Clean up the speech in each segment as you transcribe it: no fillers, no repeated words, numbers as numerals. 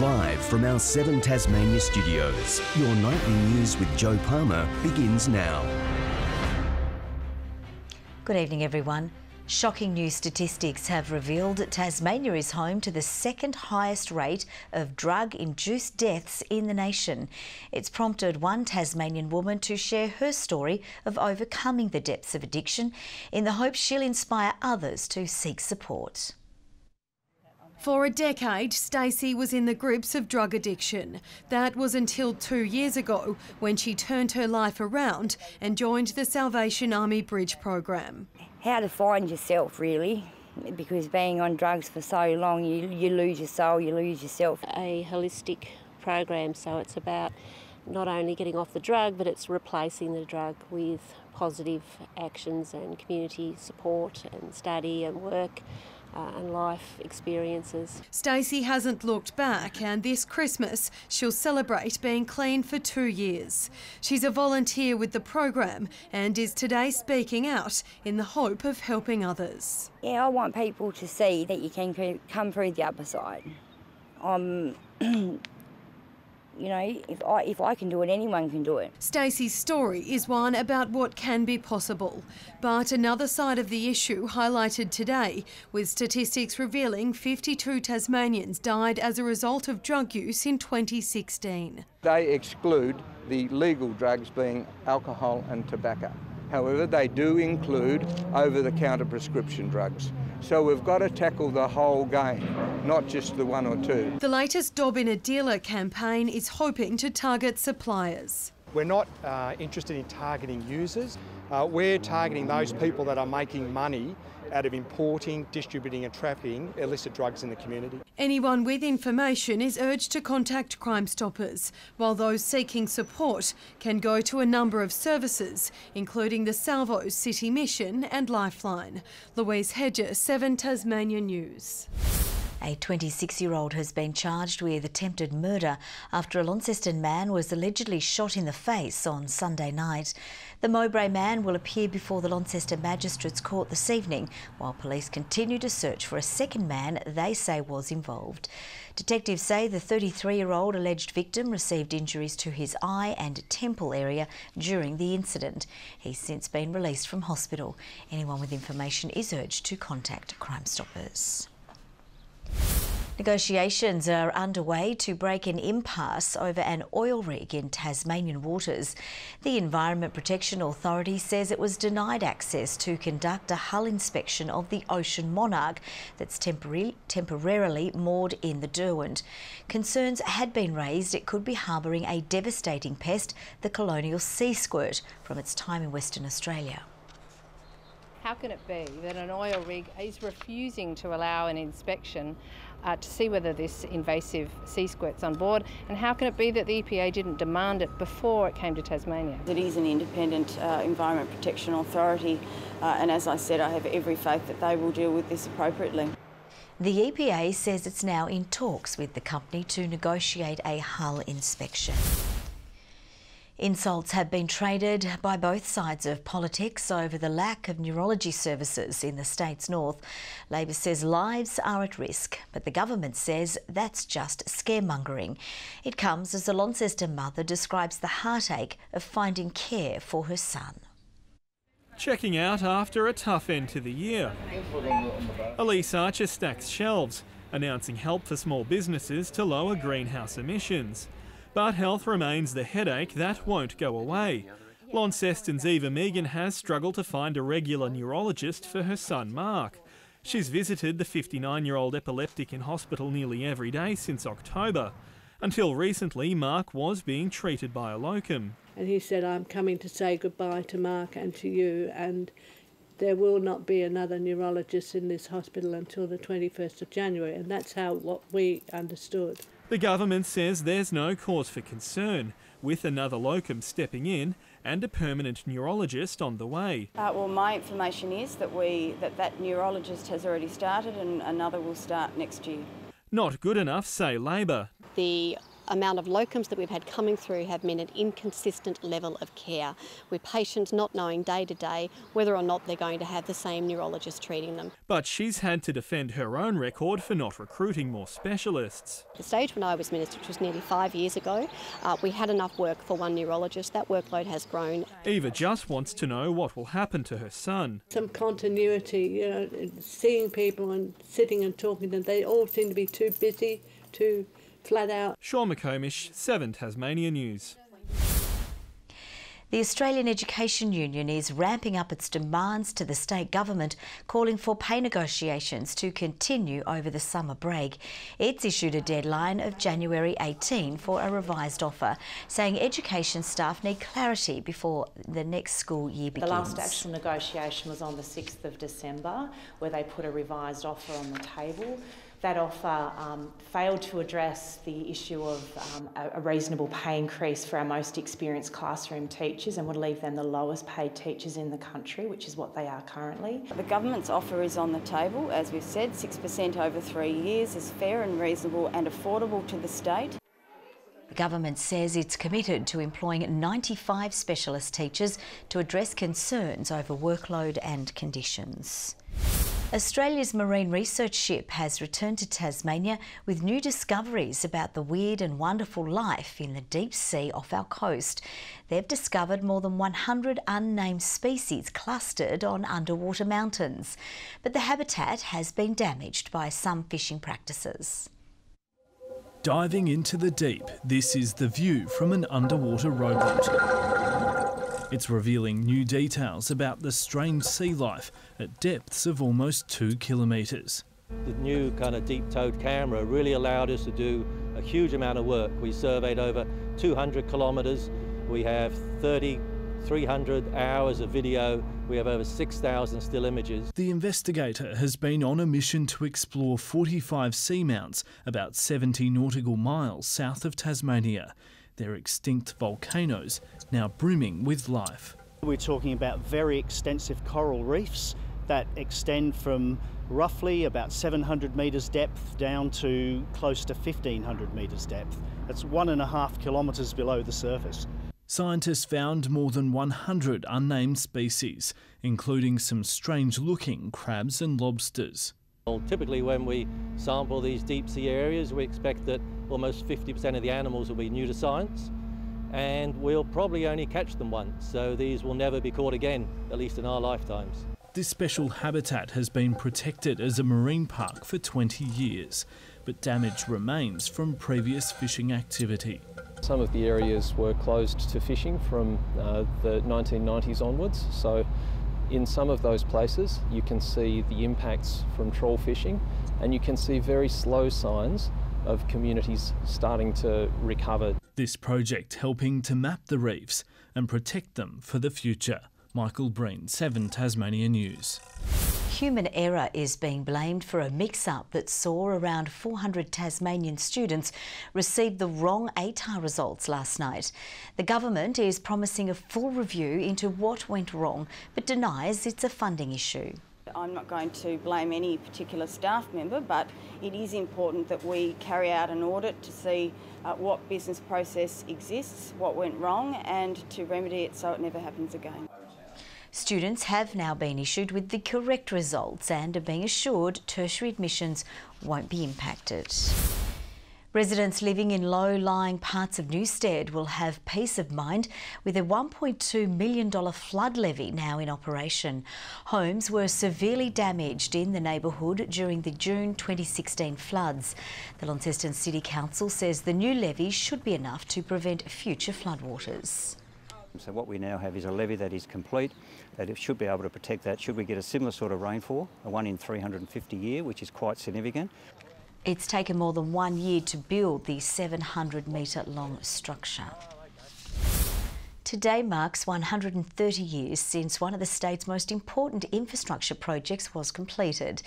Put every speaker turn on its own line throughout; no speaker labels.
Live from our 7 Tasmania studios, your nightly news with Joe Palmer begins now.
Good evening, everyone. Shocking new statistics have revealed Tasmania is home to the second highest rate of drug-induced deaths in the nation. It's prompted one Tasmanian woman to share her story of overcoming the depths of addiction in the hope she'll inspire others to seek support.
For a decade, Stacey was in the grips of drug addiction. That was until 2 years ago when she turned her life around and joined the Salvation Army Bridge program.
How to find yourself, really, because being on drugs for so long, you lose your soul, you lose yourself.
A holistic program, so it's about not only getting off the drug, but it's replacing the drug with positive actions and community support and study and work. And life experiences.
Stacey hasn't looked back, and this Christmas she'll celebrate being clean for 2 years. She's a volunteer with the program and is today speaking out in the hope of helping others.
Yeah, I want people to see that you can come through the other side. You know, if I can do it, anyone can do it.
Stacey's story is one about what can be possible, but another side of the issue highlighted today, with statistics revealing 52 Tasmanians died as a result of drug use in 2016.
They exclude the legal drugs being alcohol and tobacco. However, they do include over-the-counter prescription drugs. So we've got to tackle the whole game, not just the one or two.
The latest Dob in a Dealer campaign is hoping to target suppliers.
We're not interested in targeting users. We're targeting those people that are making money out of importing, distributing and trafficking illicit drugs in the community.
Anyone with information is urged to contact Crime Stoppers, while those seeking support can go to a number of services, including the Salvo's City Mission and Lifeline. Louise Hedger, 7 Tasmania News.
A 26-year-old has been charged with attempted murder after a Launceston man was allegedly shot in the face on Sunday night. The Mowbray man will appear before the Launceston Magistrates Court this evening, while police continue to search for a second man they say was involved. Detectives say the 33-year-old alleged victim received injuries to his eye and temple area during the incident. He's since been released from hospital. Anyone with information is urged to contact Crime Stoppers. Negotiations are underway to break an impasse over an oil rig in Tasmanian waters. The Environment Protection Authority says it was denied access to conduct a hull inspection of the Ocean Monarch that's temporarily moored in the Derwent. Concerns had been raised it could be harbouring a devastating pest, the colonial sea squirt, from its time in Western Australia.
How can it be that an oil rig is refusing to allow an inspection to see whether this invasive sea squirt's on board? And how can it be that the EPA didn't demand it before it came to Tasmania?
It is an independent Environment Protection Authority, and as I said, I have every faith that they will deal with this appropriately.
The EPA says it's now in talks with the company to negotiate a hull inspection. Insults have been traded by both sides of politics over the lack of neurology services in the state's north. Labor says lives are at risk, but the government says that's just scaremongering. It comes as a Launceston mother describes the heartache of finding care for her son.
Checking out after a tough end to the year. Elise Archer stacks shelves, announcing help for small businesses to lower greenhouse emissions. But health remains the headache that won't go away. Launceston's Eva Megan has struggled to find a regular neurologist for her son Mark. She's visited the 59-year-old epileptic in hospital nearly every day since October. Until recently, Mark was being treated by a locum.
And he said, I'm coming to say goodbye to Mark and to you, and there will not be another neurologist in this hospital until the 21st of January, and that's what we understood.
The government says there's no cause for concern, with another locum stepping in and a permanent neurologist on the way.
Well, my information is that that neurologist has already started and another will start next year.
Not good enough, say Labor.
The amount of locums that we've had coming through have meant an inconsistent level of care, with patients not knowing day to day whether or not they're going to have the same neurologist treating them.
But she's had to defend her own record for not recruiting more specialists.
At the stage when I was Minister, which was nearly 5 years ago, we had enough work for one neurologist. That workload has grown.
Eva just wants to know what will happen to her son.
Some continuity, you know, seeing people and sitting and talking to them. They all seem to be too busy, too flat out.
Sean McComish, 7 Tasmania News.
The Australian Education Union is ramping up its demands to the state government, calling for pay negotiations to continue over the summer break. It's issued a deadline of January 18 for a revised offer, saying education staff need clarity before the next school year begins.
The last actual negotiation was on the 6th of December, where they put a revised offer on the table. That offer failed to address the issue of a reasonable pay increase for our most experienced classroom teachers and would leave them the lowest paid teachers in the country, which is what they are currently.
The government's offer is on the table. As we've said, 6% over 3 years is fair and reasonable and affordable to the state.
The government says it's committed to employing 95 specialist teachers to address concerns over workload and conditions. Australia's marine research ship has returned to Tasmania with new discoveries about the weird and wonderful life in the deep sea off our coast. They've discovered more than 100 unnamed species clustered on underwater mountains, but the habitat has been damaged by some fishing practices.
Diving into the deep, this is the view from an underwater rowboat. It's revealing new details about the strange sea life at depths of almost 2 kilometres.
The new kind of deep-towed camera really allowed us to do a huge amount of work. We surveyed over 200 kilometres. We have 300 hours of video. We have over 6,000 still images.
The investigator has been on a mission to explore 45 seamounts about 70 nautical miles south of Tasmania. They're extinct volcanoes, now brimming with life.
We're talking about very extensive coral reefs that extend from roughly about 700 metres depth down to close to 1,500 metres depth. That's 1.5 kilometres below the surface.
Scientists found more than 100 unnamed species, including some strange-looking crabs and lobsters.
Well, typically when we sample these deep sea areas, we expect that almost 50% of the animals will be new to science, and we'll probably only catch them once, so these will never be caught again, at least in our lifetimes.
This special habitat has been protected as a marine park for 20 years, but damage remains from previous fishing activity.
Some of the areas were closed to fishing from the 1990s onwards, so in some of those places you can see the impacts from trawl fishing, and you can see very slow signs of communities starting to recover.
This project helping to map the reefs and protect them for the future. Michael Breen, 7 Tasmania News.
Human error is being blamed for a mix-up that saw around 400 Tasmanian students receive the wrong ATAR results last night. The government is promising a full review into what went wrong, but denies it's a funding issue.
I'm not going to blame any particular staff member, but it is important that we carry out an audit to see what business process exists, what went wrong, and to remedy it so it never happens again.
Students have now been issued with the correct results and are being assured tertiary admissions won't be impacted. Residents living in low-lying parts of Newstead will have peace of mind with a $1.2 million flood levy now in operation. Homes were severely damaged in the neighbourhood during the June 2016 floods. The Launceston City Council says the new levy should be enough to prevent future floodwaters.
So what we now have is a levy that is complete, that it should be able to protect that should we get a similar sort of rainfall, a 1 in 350 year, which is quite significant.
It's taken more than 1 year to build the 700-metre long structure. Today marks 130 years since one of the state's most important infrastructure projects was completed.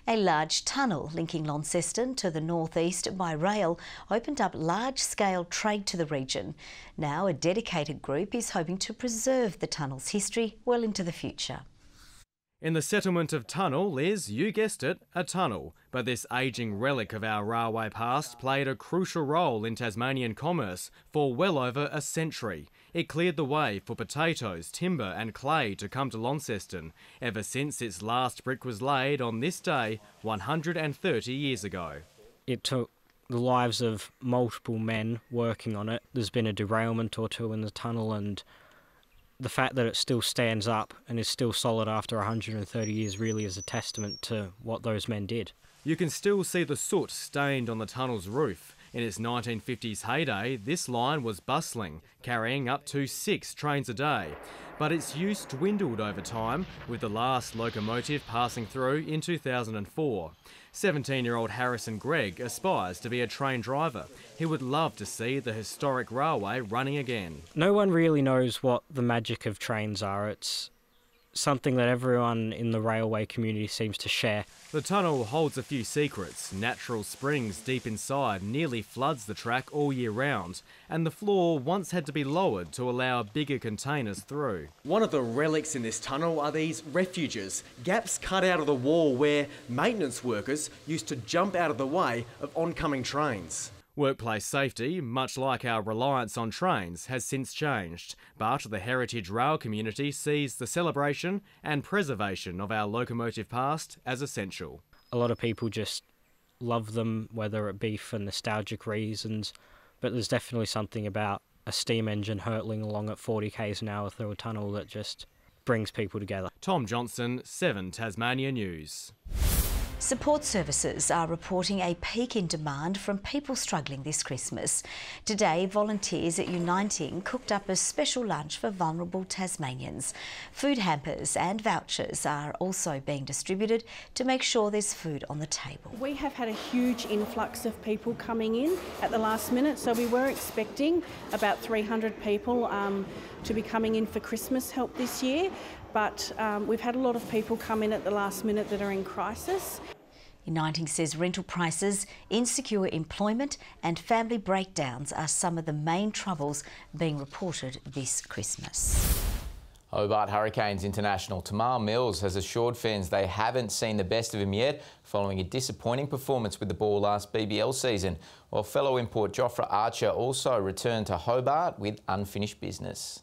A large tunnel linking Launceston to the northeast by rail opened up large-scale trade to the region. Now a dedicated group is hoping to preserve the tunnel's history well into the future.
In the settlement of Tunnel is, you guessed it, a tunnel, But this ageing relic of our railway past played a crucial role in Tasmanian commerce for well over a century. It cleared the way for potatoes, timber and clay to come to Launceston, ever since its last brick was laid on this day 130 years ago.
It took the lives of multiple men working on it. There's been a derailment or two in the tunnel, and the fact that it still stands up and is still solid after 130 years really is a testament to what those men did.
You can still see the soot stained on the tunnel's roof. In its 1950s heyday, this line was bustling, carrying up to 6 trains a day. But its use dwindled over time, with the last locomotive passing through in 2004. 17-year-old Harrison Gregg aspires to be a train driver. He would love to see the historic railway running again.
No one really knows what the magic of trains are. It's something that everyone in the railway community seems to share.
The tunnel holds a few secrets. Natural springs deep inside nearly floods the track all year round, and the floor once had to be lowered to allow bigger containers through.
One of the relics in this tunnel are these refuges, gaps cut out of the wall where maintenance workers used to jump out of the way of oncoming trains.
Workplace safety, much like our reliance on trains, has since changed, but the heritage rail community sees the celebration and preservation of our locomotive past as essential.
A lot of people just love them, whether it be for nostalgic reasons, but there's definitely something about a steam engine hurtling along at 40 k's an hour through a tunnel that just brings people together.
Tom Johnson, 7 Tasmania News.
Support services are reporting a peak in demand from people struggling this Christmas. Today, volunteers at Uniting cooked up a special lunch for vulnerable Tasmanians. Food hampers and vouchers are also being distributed to make sure there's food on the table.
We have had a huge influx of people coming in at the last minute, so we were expecting about 300 people to be coming in for Christmas help this year. But we've had a lot of people come in at the last minute that are in crisis.
Uniting says rental prices, insecure employment and family breakdowns are some of the main troubles being reported this Christmas.
Hobart Hurricanes international Tamar Mills has assured fans they haven't seen the best of him yet following a disappointing performance with the ball last BBL season, while fellow import Jofra Archer also returned to Hobart with unfinished business.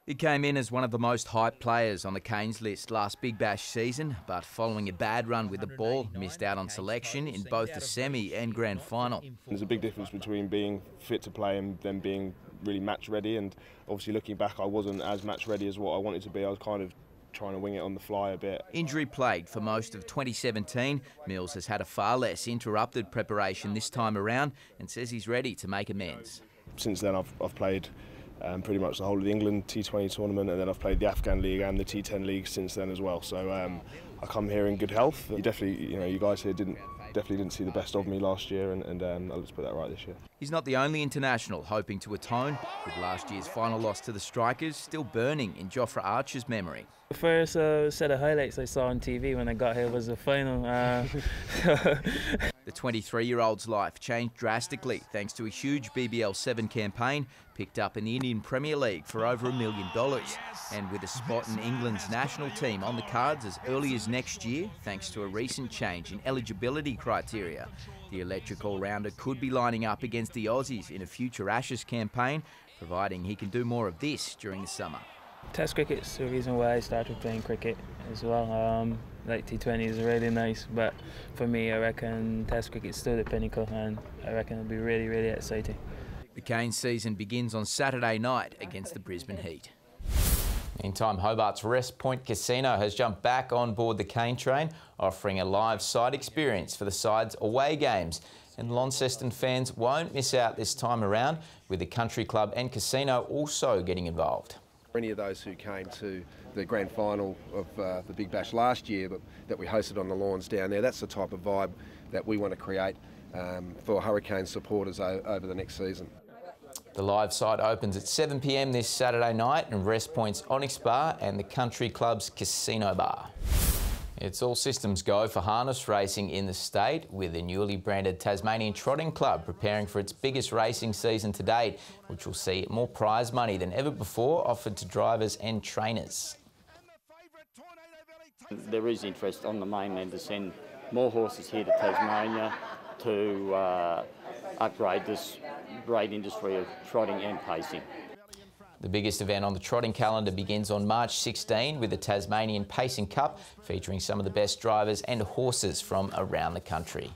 He came in as one of the most hyped players on the Canes list last Big Bash season, but following a bad run with the ball, missed out on selection in both the semi and grand final.
There's a big difference between being fit to play and then being really match ready, and obviously looking back I wasn't as match ready as what I wanted to be. I was kind of trying to wing it on the fly a bit.
Injury plagued for most of 2017, Mills has had a far less interrupted preparation this time around and says he's ready to make amends.
Since then I've played pretty much the whole of the England T20 tournament, and then I've played the Afghan League and the T10 League since then as well. So I come here in good health. You guys here definitely didn't see the best of me last year, and let's put that right this year.
He's not the only international hoping to atone, with last year's final loss to the Strikers still burning in Jofra Archer's memory.
The first set of highlights I saw on TV when I got here was the final.
The 23-year-old's life changed drastically thanks to a huge BBL 7 campaign picked up in the Indian Premier League for over $1 million. And with a spot in England's national team on the cards as early as next year, thanks to a recent change in eligibility criteria, the electric all-rounder could be lining up against the Aussies in a future Ashes campaign, providing he can do more of this during the summer.
Test cricket's the reason why I started playing cricket as well. Like T20 is really nice, but for me I reckon Test cricket's still the pinnacle, and I reckon it'll be really, really exciting.
The Canes season begins on Saturday night against the Brisbane Heat.
Meantime, Hobart's Rest Point Casino has jumped back on board the Cane train, offering a live side experience for the side's away games. And Launceston fans won't miss out this time around, with the country club and casino also getting involved.
Any of those who came to the grand final of the Big Bash last year, but that we hosted on the lawns down there, that's the type of vibe that we want to create for Hurricane supporters over the next season.
The live side opens at 7 p.m. this Saturday night in Rest Point's Onyx Bar and the Country Club's Casino Bar. It's all systems go for harness racing in the state, with the newly branded Tasmanian Trotting Club preparing for its biggest racing season to date, which will see more prize money than ever before offered to drivers and trainers.
There is interest on the mainland to send
more horses here to Tasmania to upgrade this great industry of trotting and pacing.
The biggest event on the trotting calendar begins on March 16 with the Tasmanian Pacing Cup, featuring some of the best drivers and horses from around the country.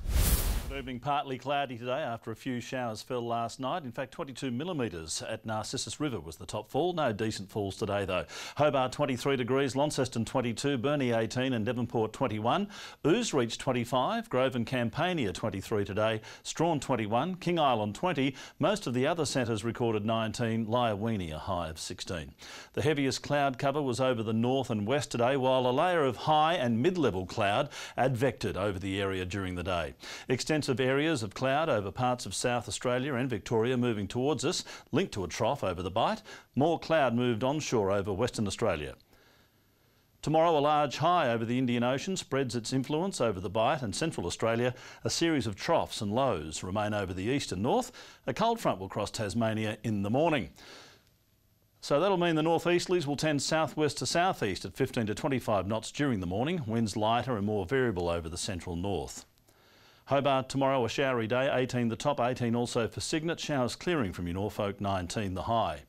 Good evening. Partly cloudy today after a few showers fell last night. In fact, 22 millimetres at Narcissus River was the top fall. No decent falls today though. Hobart 23 degrees, Launceston 22, Burnie 18 and Devonport 21. Ouse reached 25, Grove and Campania 23 today, Strawn 21, King Island 20. Most of the other centres recorded 19, Liaweenie a high of 16. The heaviest cloud cover was over the north and west today, while a layer of high and mid-level cloud advected over the area during the day. Extensive areas of cloud over parts of South Australia and Victoria moving towards us, linked to a trough over the Bight. More cloud moved onshore over Western Australia. Tomorrow, a large high over the Indian Ocean spreads its influence over the Bight and Central Australia. A series of troughs and lows remain over the east and north. A cold front will cross Tasmania in the morning. So that'll mean the northeasterlies will tend southwest to southeast at 15 to 25 knots during the morning. Winds lighter and more variable over the central north. Hobart tomorrow a showery day, 18 the top, 18 also for Cygnet. Showers clearing from your Norfolk, 19 the high.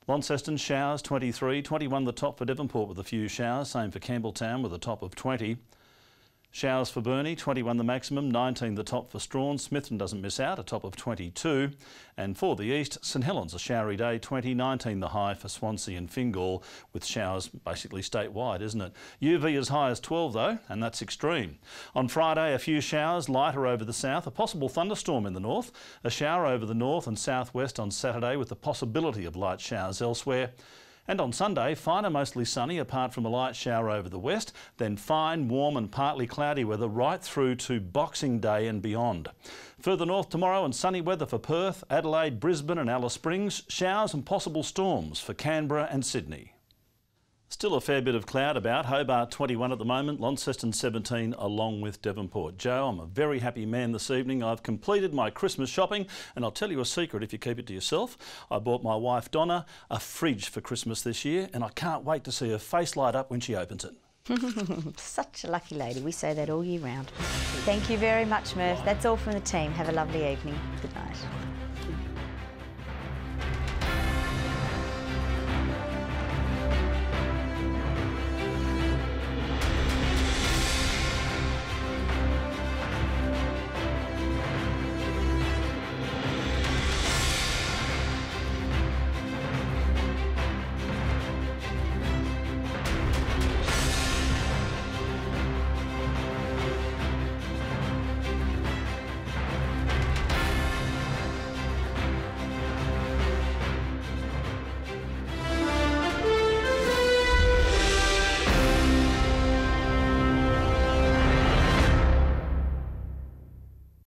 Launceston showers 23, 21 the top for Devonport with a few showers, same for Campbelltown with a top of 20. Showers for Burnie, 21 the maximum, 19 the top for Strawn. Smithton doesn't miss out, a top of 22. And for the east, St Helens a showery day, 20, 19 the high for Swansea and Fingal, with showers basically statewide, isn't it? UV as high as 12 though, and that's extreme. On Friday, a few showers, lighter over the south, a possible thunderstorm in the north, a shower over the north and southwest on Saturday with the possibility of light showers elsewhere. And on Sunday, finer mostly sunny apart from a light shower over the west, then fine, warm and partly cloudy weather right through to Boxing Day and beyond. Further north tomorrow and sunny weather for Perth, Adelaide, Brisbane and Alice Springs, showers and possible storms for Canberra and Sydney. Still a fair bit of cloud about. Hobart 21 at the moment, Launceston 17 along with Devonport. Joe, I'm a very happy man this evening. I've completed my Christmas shopping and I'll tell you a secret if you keep it to yourself. I bought my wife Donna a fridge for Christmas this year and I can't wait to see her face light up when she opens it.
Such a lucky lady. We say that all year round. Thank you very much, Murph. That's all from the team. Have a lovely evening. Good night.